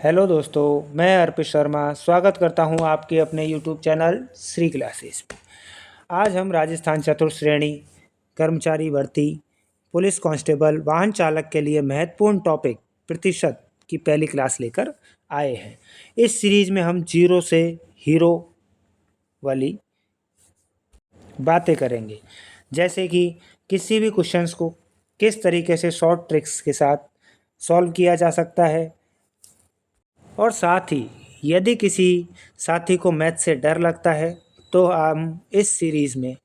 Hello दोस्तों, मैं अर्पित शर्मा स्वागत करता हूं आपके अपने यूट्यूब चैनल श्री क्लासेस में। आज हम राजस्थान चतुर्थ श्रेणी कर्मचारी भर्ती पुलिस कांस्टेबल वाहन चालक के लिए महत्वपूर्ण टॉपिक प्रतिशत की पहली क्लास लेकर आए हैं। इस सीरीज में हम जीरो से हीरो वाली बातें करेंगे, जैसे कि किसी भी क्वेश्चंस को किस तरीके से शॉर्ट ट्रिक्स के साथ सॉल्व किया जा सकता है, और साथ ही यदि किसी साथी को मैथ से डर लगता है तो हम इस सीरीज़ में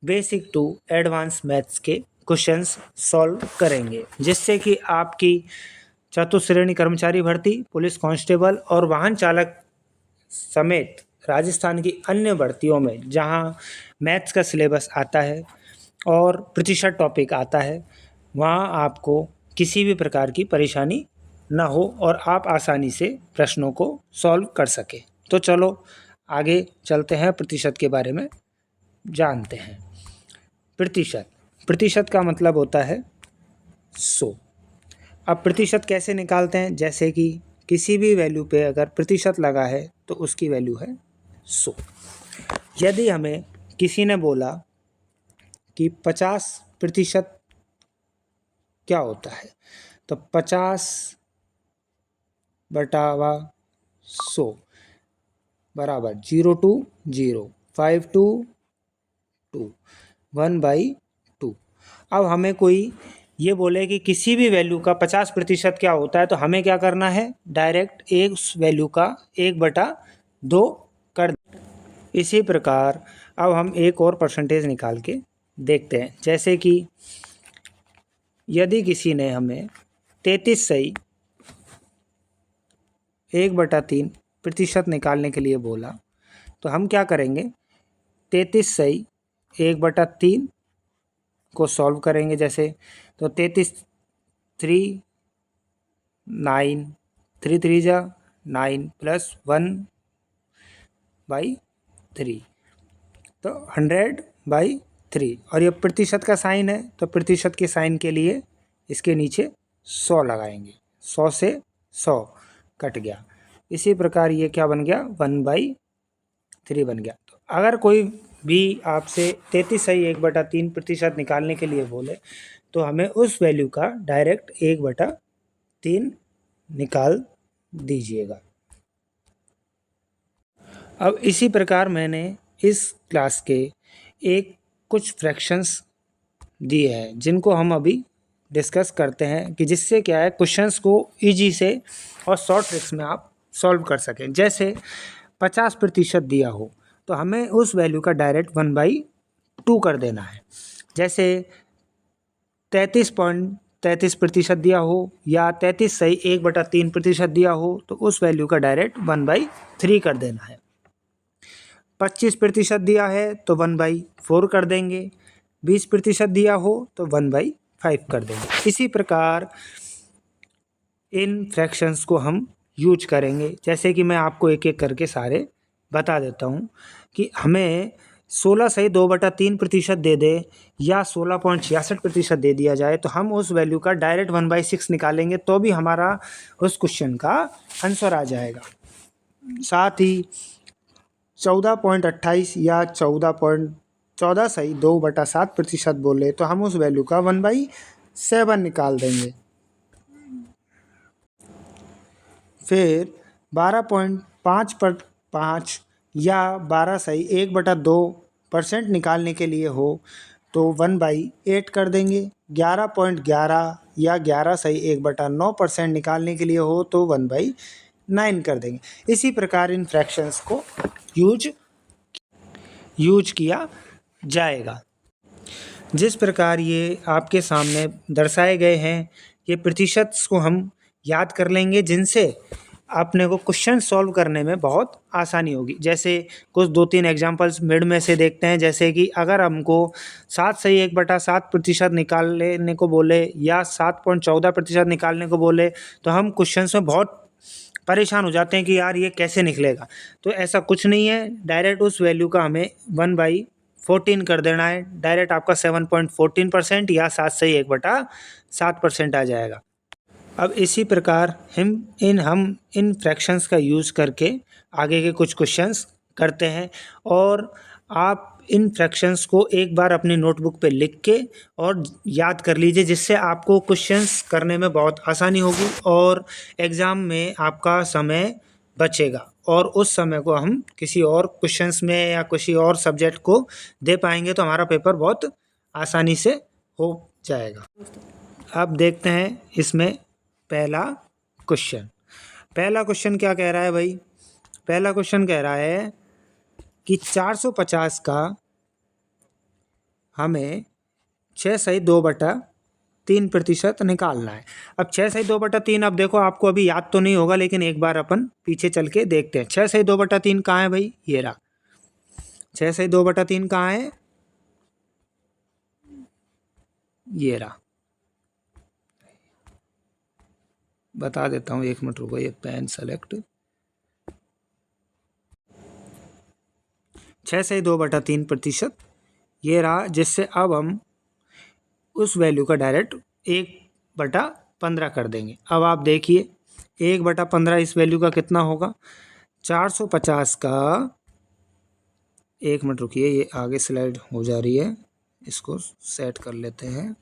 बेसिक टू एडवांस मैथ्स के क्वेश्चंस सॉल्व करेंगे, जिससे कि आपकी चतुर्थ श्रेणी कर्मचारी भर्ती, पुलिस कांस्टेबल और वाहन चालक समेत राजस्थान की अन्य भर्तियों में जहां मैथ्स का सिलेबस आता है और प्रतिशत टॉपिक आता है, वहां आपको किसी भी प्रकार की परेशानी ना हो और आप आसानी से प्रश्नों को सॉल्व कर सकें। तो चलो आगे चलते हैं, प्रतिशत के बारे में जानते हैं। प्रतिशत का मतलब होता है 100। अब प्रतिशत कैसे निकालते हैं? जैसे कि किसी भी वैल्यू पे अगर प्रतिशत लगा है तो उसकी वैल्यू है 100। यदि हमें किसी ने बोला कि 50% क्या होता है, तो 50/100 बराबर 0 to 0, 5 to 2, 1/2। अब हमें कोई ये बोले कि किसी भी वैल्यू का 50% क्या होता है, तो हमें क्या करना है? डायरेक्ट एक उस वैल्यू का 1/2 कर। इसी प्रकार अब हम एक और परसेंटेज निकाल के देखते हैं। जैसे कि यदि किसी ने हमें 33 सही 1/3% निकालने के लिए बोला, तो हम क्या करेंगे? 33 सही 1/3 को सॉल्व करेंगे। जैसे तो 33 3 9, 3 3 जा 9 प्लस 1/3, तो 100/3। और ये प्रतिशत का साइन है, तो प्रतिशत के साइन के लिए इसके नीचे 100 लगाएंगे। 100 से 100 कट गया। इसी प्रकार ये क्या बन गया? 1/3 बन गया। तो अगर कोई भी आपसे 33 सही 1/3% निकालने के लिए बोले, तो हमें उस वैल्यू का डायरेक्ट 1/3 निकाल दीजिएगा। अब इसी प्रकार मैंने इस क्लास के कुछ फ्रैक्शंस दिए हैं, जिनको हम अभी डिस्कस करते हैं, कि जिससे क्या है, क्वेश्चंस को इजी से और शॉर्ट ट्रिक्स में आप सॉल्व कर सकें। जैसे 50% दिया हो, तो हमें उस वैल्यू का डायरेक्ट 1/2 कर देना है। जैसे 33.33% दिया हो या 33 सही 1/3% दिया हो, तो उस वैल्यू का डायरेक्ट 1/3 कर देना है। 25% दिया है तो 1/4 कर देंगे। 20% दिया हो तो 1/5 कर देंगे। इसी प्रकार इन फ्रैक्शंस को हम यूज करेंगे। जैसे कि मैं आपको एक एक करके सारे बता देता हूँ कि हमें 16 सही 2/3% दे दे या 16.66% दे दिया जाए, तो हम उस वैल्यू का डायरेक्ट 1/6 निकालेंगे, तो भी हमारा उस क्वेश्चन का आंसर आ जाएगा। साथ ही 14.28 या 14 सही 2/7% बोले, तो हम उस वैल्यू का 1/7 निकाल देंगे। फिर 12.5 या 12 सही 1/2% निकालने के लिए हो, तो 1/8 कर देंगे। 11.11 या 11 सही 1/9% निकालने के लिए हो, तो 1/9 कर देंगे। इसी प्रकार इन फ्रैक्शंस को यूज किया जाएगा। जिस प्रकार ये आपके सामने दर्शाए गए हैं, ये प्रतिशत को हम याद कर लेंगे, जिनसे अपने को क्वेश्चन सॉल्व करने में बहुत आसानी होगी। जैसे कुछ 2-3 एग्जांपल्स मिड में से देखते हैं। जैसे कि अगर हमको 7 सही 1/7% निकालने को बोले या 7.14% निकालने को बोले, तो हम क्वेश्चंस में बहुत परेशान हो जाते हैं कि यार ये कैसे निकलेगा। तो ऐसा कुछ नहीं है, डायरेक्ट उस वैल्यू का हमें 1/14 कर देना है। डायरेक्ट आपका 7.14% या 7 सही 1/7% आ जाएगा। अब इसी प्रकार हम इन फ्रैक्शंस का यूज़ करके आगे के कुछ क्वेश्चंस करते हैं, और आप इन फ्रैक्शंस को एक बार अपनी नोटबुक पे लिख के और याद कर लीजिए, जिससे आपको क्वेश्चंस करने में बहुत आसानी होगी और एग्ज़ाम में आपका समय बचेगा, और उस समय को हम किसी और क्वेश्चंस में या किसी और सब्जेक्ट को दे पाएंगे, तो हमारा पेपर बहुत आसानी से हो जाएगा। अब देखते हैं इसमें पहला क्वेश्चन क्या कह रहा है भाई। पहला क्वेश्चन कह रहा है कि 450 का हमें 6/2/3% निकालना है। अब 6/2/3, अब देखो आपको अभी याद तो नहीं होगा, लेकिन एक बार अपन पीछे चल के देखते हैं। 6/2/3 कहाँ है भाई, ये रहा। 6/2/3 कहाँ है, ये रहा। बता देता हूँ, 1 मिनट रुको, ये पेन सेलेक्ट। 6/2/3% ये रहा, जिससे अब हम उस वैल्यू का डायरेक्ट 1/15 कर देंगे। अब आप देखिए 1/15 इस वैल्यू का कितना होगा। 450 का, 1 मिनट रुकिए, ये आगे स्लाइड हो जा रही है, इसको सेट कर लेते हैं।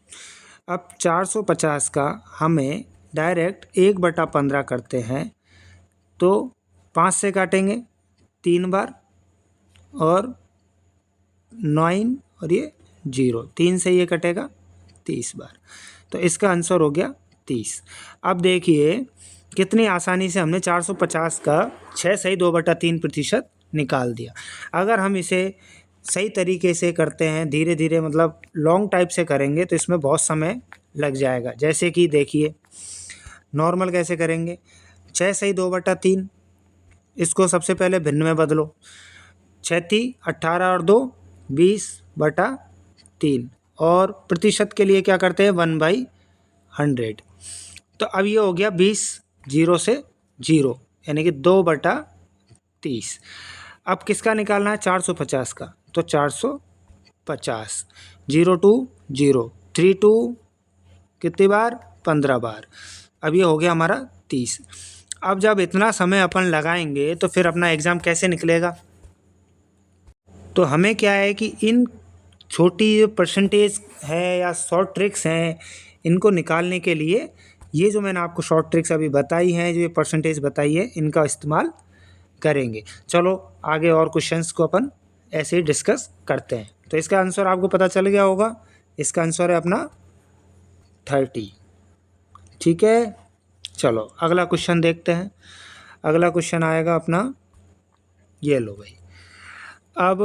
अब 450 का हमें डायरेक्ट 1/15 करते हैं, तो 5 से काटेंगे 3 बार, और 9 और ये 0, 3 से ये कटेगा 30 बार, तो इसका आंसर हो गया 30। अब देखिए कितनी आसानी से हमने 450 का 6/2/3% निकाल दिया। अगर हम इसे सही तरीके से करते हैं, धीरे धीरे मतलब लॉन्ग टाइप से करेंगे, तो इसमें बहुत समय लग जाएगा। जैसे कि देखिए नॉर्मल कैसे करेंगे, 6/2/3, इसको सबसे पहले भिन्न में बदलो। 6 18 और 2 20/3, और प्रतिशत के लिए क्या करते हैं, 1/100। तो अब ये हो गया 20, 0 से 0, यानी कि 2/30। अब किसका निकालना है, 450 का, तो 450, 0 2 0, 3 2 कितनी बार, 15 बार। अब ये हो गया हमारा 30। अब जब इतना समय अपन लगाएंगे, तो फिर अपना एग्ज़ाम कैसे निकलेगा। तो हमें क्या है कि इन छोटी जो परसेंटेज है या शॉर्ट ट्रिक्स हैं, इनको निकालने के लिए ये जो मैंने आपको शॉर्ट ट्रिक्स अभी बताई हैं, जो ये परसेंटेज बताई है, इनका इस्तेमाल करेंगे। चलो आगे और क्वेश्चंस को अपन ऐसे ही डिस्कस करते हैं। तो इसका आंसर आपको पता चल गया होगा, इसका आंसर है अपना 30। ठीक है, चलो अगला क्वेश्चन देखते हैं। अगला क्वेश्चन आएगा अपना, ये लो भाई। अब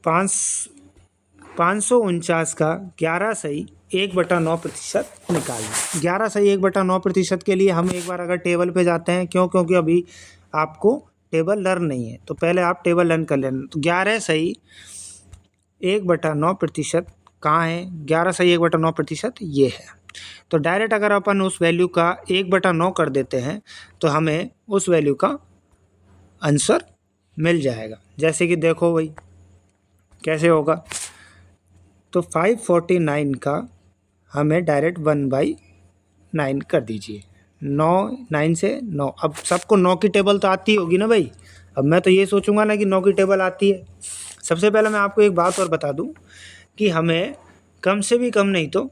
549 का 11/1/9% निकालना। 11/1/9% के लिए हम एक बार अगर टेबल पे जाते हैं, क्योंकि अभी आपको टेबल लर्न नहीं है, तो पहले आप टेबल लर्न कर लेना। तो 11/1/9% कहाँ है, 11/1/9% ये है। तो डायरेक्ट अगर अपन उस वैल्यू का 1/9 कर देते हैं, तो हमें उस वैल्यू का आंसर मिल जाएगा। जैसे कि देखो भाई कैसे होगा, तो 549 का हमें डायरेक्ट 1/9 कर दीजिए। 9 से 9, अब सबको 9 की टेबल तो आती होगी ना भाई। अब मैं तो ये सोचूंगा ना कि 9 की टेबल आती है। सबसे पहले मैं आपको एक बात और बता दूं कि हमें कम से भी कम नहीं तो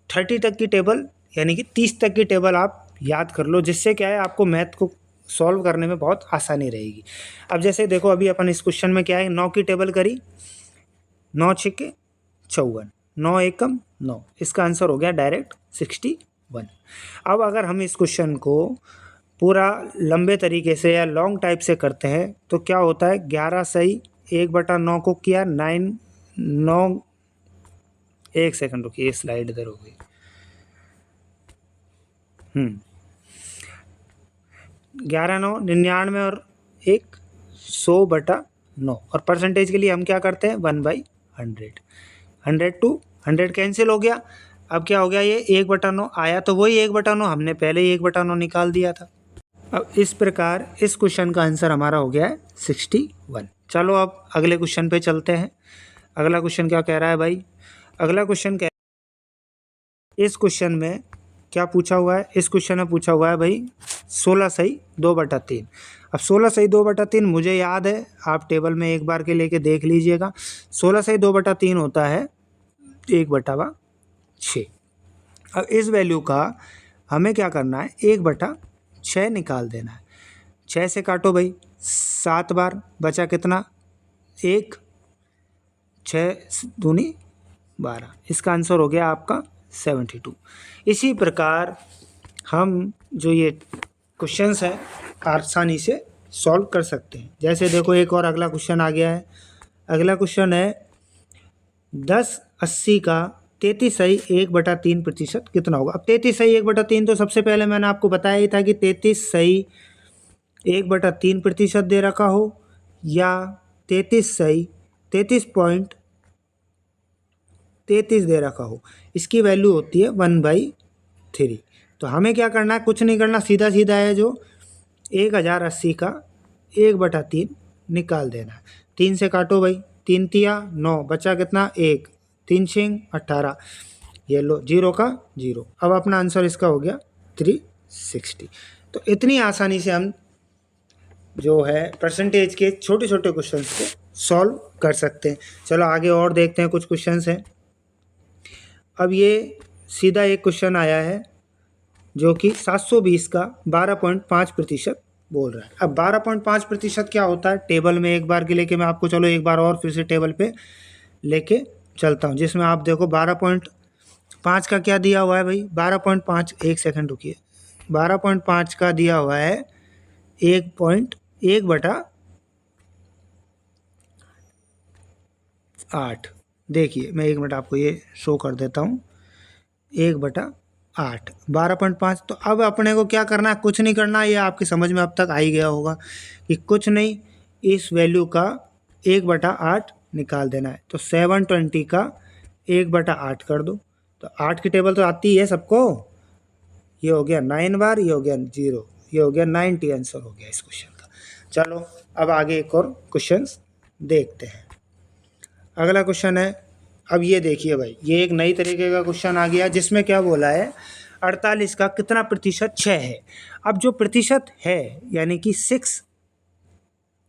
30 तक की टेबल, यानी कि 30 तक की टेबल आप याद कर लो, जिससे क्या है आपको मैथ को सॉल्व करने में बहुत आसानी रहेगी। अब जैसे देखो अभी अपन इस क्वेश्चन में क्या है, 9 की टेबल करी, 9 छक्के 54, 9 एकम 9, इसका आंसर हो गया डायरेक्ट 61। अब अगर हम इस क्वेश्चन को पूरा लंबे तरीके से या लॉन्ग टाइप से करते हैं, तो क्या होता है, 11/1/9 को किया 9, 1 सेकंड रुकिए, स्लाइड इधर हो गई। 11 9 99 और 1 100/9, और परसेंटेज के लिए हम क्या करते हैं, 1/100। 100 to 100 कैंसिल हो गया। अब क्या हो गया, ये 1/9 आया, तो वही 1/9 हमने पहले ही 1/9 निकाल दिया था। अब इस प्रकार इस क्वेश्चन का आंसर हमारा हो गया है 61। चलो अब अगले क्वेश्चन पे चलते हैं। अगला क्वेश्चन क्या कह रहा है भाई, अगला क्वेश्चन कह, इस क्वेश्चन में क्या पूछा हुआ है, इस क्वेश्चन में पूछा हुआ है भाई 16 सही 2/3। अब 16 सही 2/3 मुझे याद है, आप टेबल में एक बार के लेके देख लीजिएगा। 16 सही 2/3 होता है 1/6। अब इस वैल्यू का हमें क्या करना है, 1/6 निकाल देना है। 6 से काटो भाई 7 बार, बचा कितना 1, 6 दूनी 12। इसका आंसर हो गया आपका 72। इसी प्रकार हम जो ये क्वेश्चंस हैं आसानी से सॉल्व कर सकते हैं। जैसे देखो एक और अगला क्वेश्चन आ गया है। अगला क्वेश्चन है 10/80 का 33 सही 1/3% कितना होगा। अब 33 सही 1/3 तो सबसे पहले मैंने आपको बताया ही था कि 33 सही 1/3% दे रखा हो या 33 सही 33.33 दे रखा हो, इसकी वैल्यू होती है 1/3। तो हमें क्या करना है, कुछ नहीं करना, सीधा सीधा है जो 1080 का 1/3 निकाल देना है। 3 से काटो भाई, 3 तिया 9, बचा कितना 1, 3 छिंग 18, ये लो 0 का 0। अब अपना आंसर इसका हो गया 360। तो इतनी आसानी से हम जो है परसेंटेज के छोटे छोटे क्वेश्चंस को सॉल्व कर सकते हैं। चलो आगे और देखते हैं, कुछ क्वेश्चंस हैं। अब ये सीधा एक क्वेश्चन आया है जो कि 720 का 12.5% बोल रहा है। अब 12.5% क्या होता है, टेबल में एक बार के लेके मैं आपको चलो एक बार और फिर से टेबल पे लेके चलता हूँ, जिसमें आप देखो 12.5 का क्या दिया हुआ है भाई, 12.5, एक सेकंड रुकिए, 12.5 का दिया हुआ है 1.1/8। देखिए मैं 1 मिनट आपको ये शो कर देता हूँ, 1/8 12.5। तो अब अपने को क्या करना है, कुछ नहीं करना, ये आपकी समझ में अब तक आ ही गया होगा कि कुछ नहीं, इस वैल्यू का 1/8 निकाल देना है। तो 720 का 1/8 कर दो, तो 8 की टेबल तो आती ही है सबको। ये हो गया 9 बार, ये हो गया 0, ये हो गया 90, आंसर हो गया इस क्वेश्चन का। चलो अब आगे एक और क्वेश्चन देखते हैं। अगला क्वेश्चन है, अब ये देखिए भाई, ये एक नई तरीके का क्वेश्चन आ गया जिसमें क्या बोला है, 48 का कितना प्रतिशत 6 है। अब जो प्रतिशत है यानी कि 6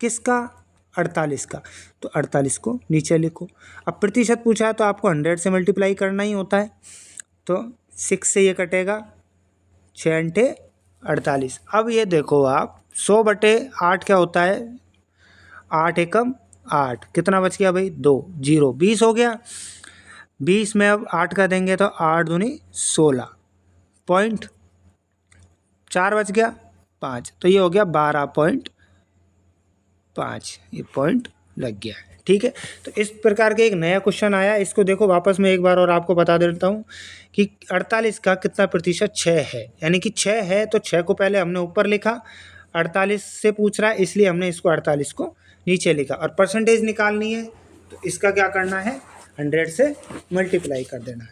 किसका, 48 का, तो 48 को नीचे लिखो। अब प्रतिशत पूछा है तो आपको 100 से मल्टीप्लाई करना ही होता है, तो 6 से ये कटेगा, 6 × 48। अब ये देखो आप 100/8 क्या होता है, 8 एकम 8, कितना बच गया भाई 2, 0, 20 हो गया। 20 में अब 8 का देंगे तो 8 दूनी 16, 0.4 बच गया 5, तो ये हो गया 12.5, ये पॉइंट लग गया है। ठीक है, तो इस प्रकार के एक नया क्वेश्चन आया, इसको देखो वापस में एक बार और आपको बता देता हूँ कि 48 का कितना प्रतिशत 6 है, यानी कि 6 है तो 6 को पहले हमने ऊपर लिखा, 48 से पूछ रहा है इसलिए हमने इसको 48 को नीचे लिखा, और परसेंटेज निकालनी है तो इसका क्या करना है, 100 से मल्टीप्लाई कर देना है।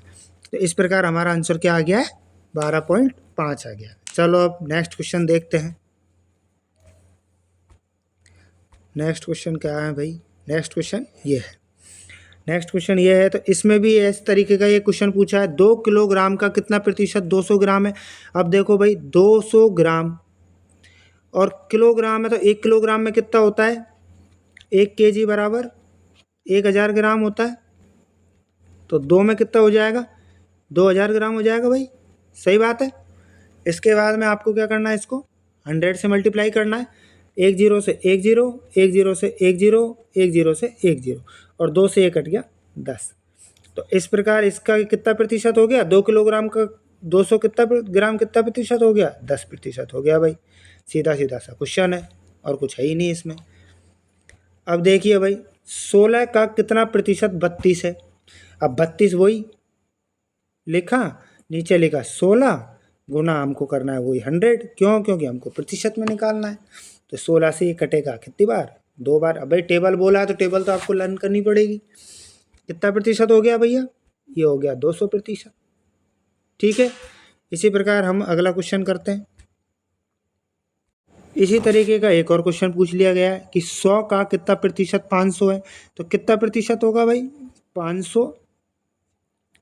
तो इस प्रकार हमारा आंसर क्या आ गया है, 12.5 आ गया। चलो अब नेक्स्ट क्वेश्चन देखते हैं। नेक्स्ट क्वेश्चन क्या है भाई, नेक्स्ट क्वेश्चन ये है। नेक्स्ट क्वेश्चन ये है, तो इसमें भी इस तरीके का ये क्वेश्चन पूछा है, 2 किलोग्राम का कितना प्रतिशत 200 ग्राम है। अब देखो भाई 200 ग्राम और किलोग्राम है, तो 1 किलोग्राम में कितना होता है, 1 kg बराबर 1000 ग्राम होता है, तो 2 में कितना हो जाएगा, 2000 ग्राम हो जाएगा भाई, सही बात है। इसके बाद में आपको क्या करना है, इसको 100 से मल्टीप्लाई करना है, 1 0 से 1 0, 1 0 से 1 0, 1 0 से 1 0, और 2 से 1 कट गया 10। तो इस प्रकार इसका कितना प्रतिशत हो गया, 2 किलोग्राम का 200 कितना ग्राम कितना प्रतिशत हो गया, 10% हो गया भाई। सीधा सीधा सा क्वेश्चन है और कुछ है ही नहीं इसमें। अब देखिए भाई 16 का कितना प्रतिशत 32 है। अब 32 वही लिखा, नीचे लिखा 16 गुना हमको करना है वही 100, क्यों, क्योंकि हमको प्रतिशत में निकालना है। तो 16 से ये कटेगा कितनी बार, 2 बार। अब भाई टेबल बोला है तो टेबल तो आपको लर्न करनी पड़ेगी। कितना प्रतिशत हो गया भैया, ये हो गया 200%। ठीक है, इसी प्रकार हम अगला क्वेश्चन करते हैं। इसी तरीके का एक और क्वेश्चन पूछ लिया गया है कि 100 का कितना प्रतिशत 500 है। तो कितना प्रतिशत होगा भाई, 500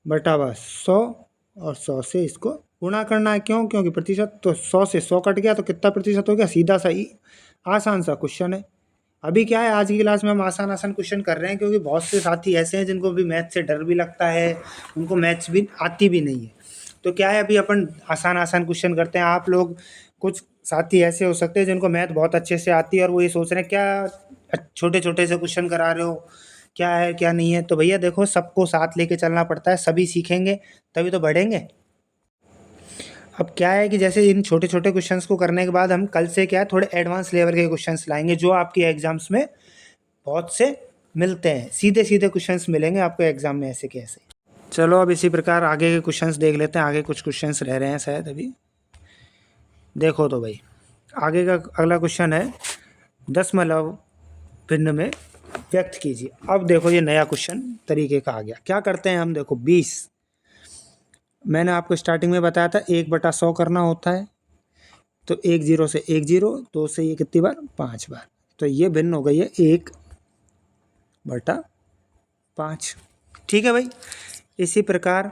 बटा 100, और 100 से इसको गुणा करना है। क्यों? क्योंकि प्रतिशत तो 100 से 100 कट गया तो कितना प्रतिशत हो गया, सीधा सा ही आसान सा क्वेश्चन है। अभी क्या है, आज की क्लास में हम आसान आसान क्वेश्चन कर रहे हैं क्योंकि बहुत से साथी ऐसे हैं जिनको भी मैथ से डर भी लगता है, उनको मैथ्स भी आती भी नहीं है। तो क्या है, अभी अपन आसान आसान क्वेश्चन करते हैं। आप लोग कुछ साथी ऐसे हो सकते हैं जिनको मैथ बहुत अच्छे से आती है और वो ये सोच रहे हैं क्या छोटे छोटे से क्वेश्चन करा रहे हो, क्या है क्या नहीं है। तो भैया देखो, सबको साथ लेके चलना पड़ता है, सभी सीखेंगे तभी तो बढ़ेंगे। अब क्या है कि जैसे इन छोटे छोटे क्वेश्चंस को करने के बाद हम कल से क्या है, थोड़े एडवांस लेवल के क्वेश्चंस लाएंगे जो आपके एग्जाम्स में बहुत से मिलते हैं। सीधे सीधे क्वेश्चंस मिलेंगे आपको एग्जाम में ऐसे के ऐसे। चलो अब इसी प्रकार आगे के क्वेश्चंस देख लेते हैं। आगे कुछ क्वेश्चंस रह रहे हैं शायद अभी। देखो तो भाई, आगे का अगला क्वेश्चन है, दशमलव भिन्न में व्यक्त कीजिए। अब देखो ये नया क्वेश्चन तरीके का आ गया। क्या करते हैं हम, देखो 20, मैंने आपको स्टार्टिंग में बताया था 1/100 करना होता है। तो 1 0 से 1 0, 2 से ये कितनी बार, 5 बार। तो ये भिन्न हो गई है 1/5। ठीक है भाई। इसी प्रकार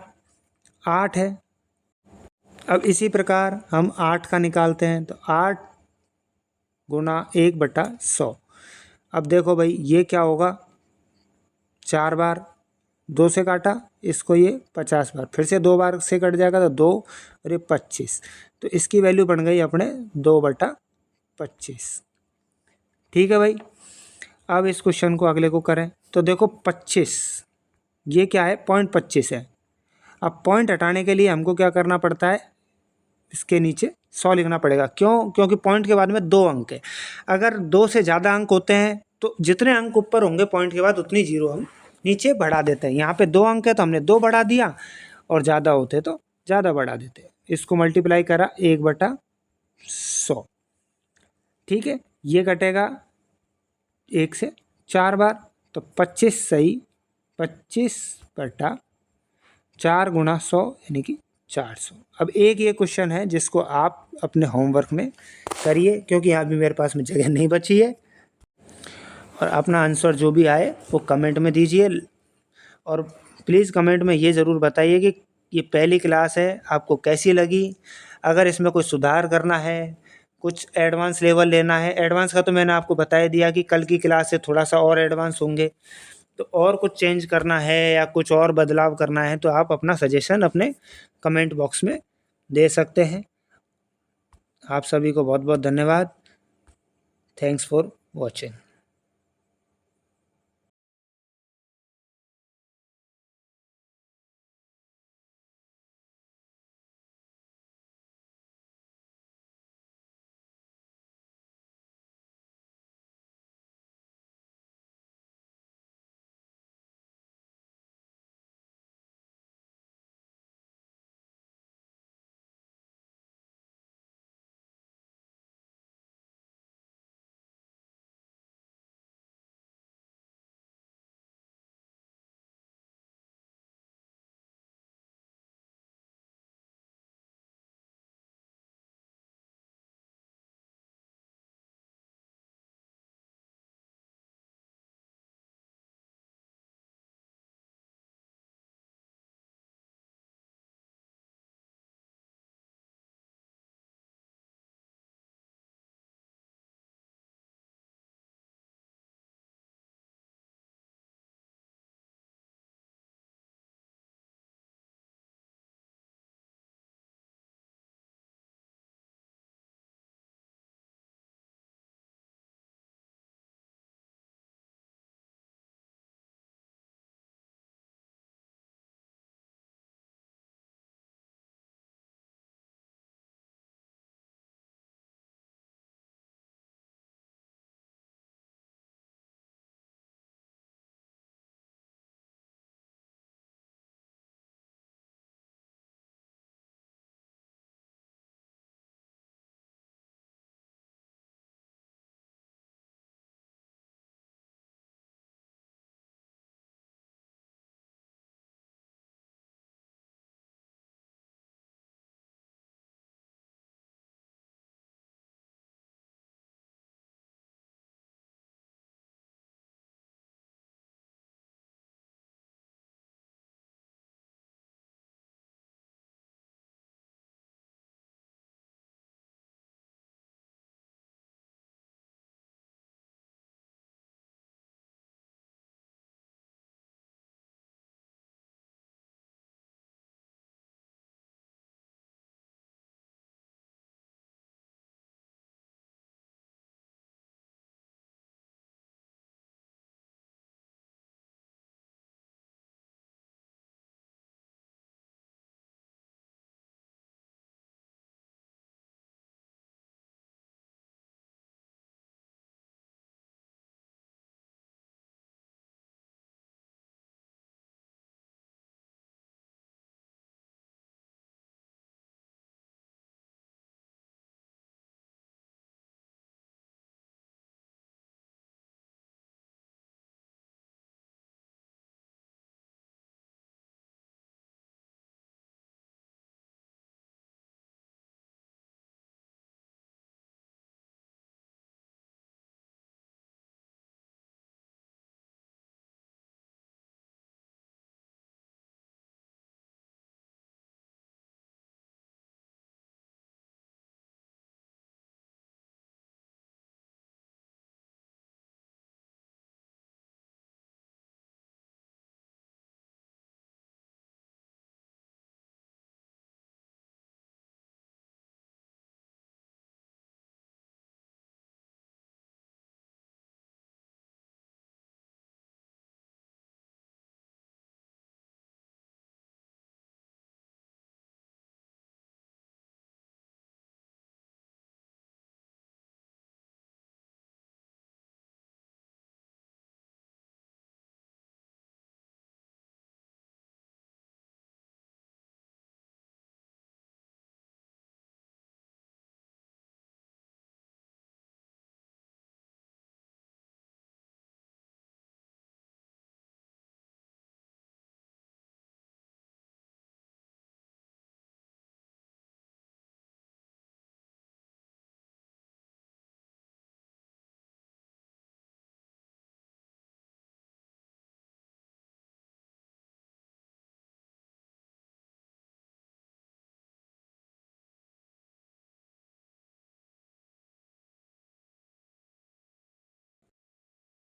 8 है। अब इसी प्रकार हम 8 का निकालते हैं तो 8 गुना 1/100। अब देखो भाई ये क्या होगा, 4 बार 2 से काटा, इसको ये 50 बार, फिर से 2 बार से कट जाएगा तो 2 और ये 25। तो इसकी वैल्यू बन गई अपने 2/25। ठीक है भाई। अब इस क्वेश्चन को अगले को करें तो देखो 25, ये क्या है, 0.25 है। अब पॉइंट हटाने के लिए हमको क्या करना पड़ता है, इसके नीचे 100 लिखना पड़ेगा। क्यों? क्योंकि पॉइंट के बाद में 2 अंक है। अगर 2 से ज़्यादा अंक होते हैं तो जितने अंक ऊपर होंगे पॉइंट के बाद उतनी जीरो हम नीचे बढ़ा देते हैं। यहाँ पे 2 अंक है तो हमने 2 बढ़ा दिया, और ज़्यादा होते तो ज़्यादा बढ़ा देते। इसको मल्टीप्लाई करा 1/100। ठीक है, ये कटेगा 1 से 4 बार, तो 25 सही, 25/4 गुणा 100 यानी कि 400। अब एक ये क्वेश्चन है जिसको आप अपने होमवर्क में करिए क्योंकि यहाँ भी मेरे पास में जगह नहीं बची है। और अपना आंसर जो भी आए वो कमेंट में दीजिए, और प्लीज़ कमेंट में ये ज़रूर बताइए कि ये पहली क्लास है, आपको कैसी लगी। अगर इसमें कोई सुधार करना है, कुछ एडवांस लेवल लेना है, एडवांस का तो मैंने आपको बता ही दिया कि कल की क्लास से थोड़ा सा और एडवांस होंगे। तो और कुछ चेंज करना है या कुछ और बदलाव करना है तो आप अपना सजेशन अपने कमेंट बॉक्स में दे सकते हैं। आप सभी को बहुत बहुत धन्यवाद। Thanks for watching.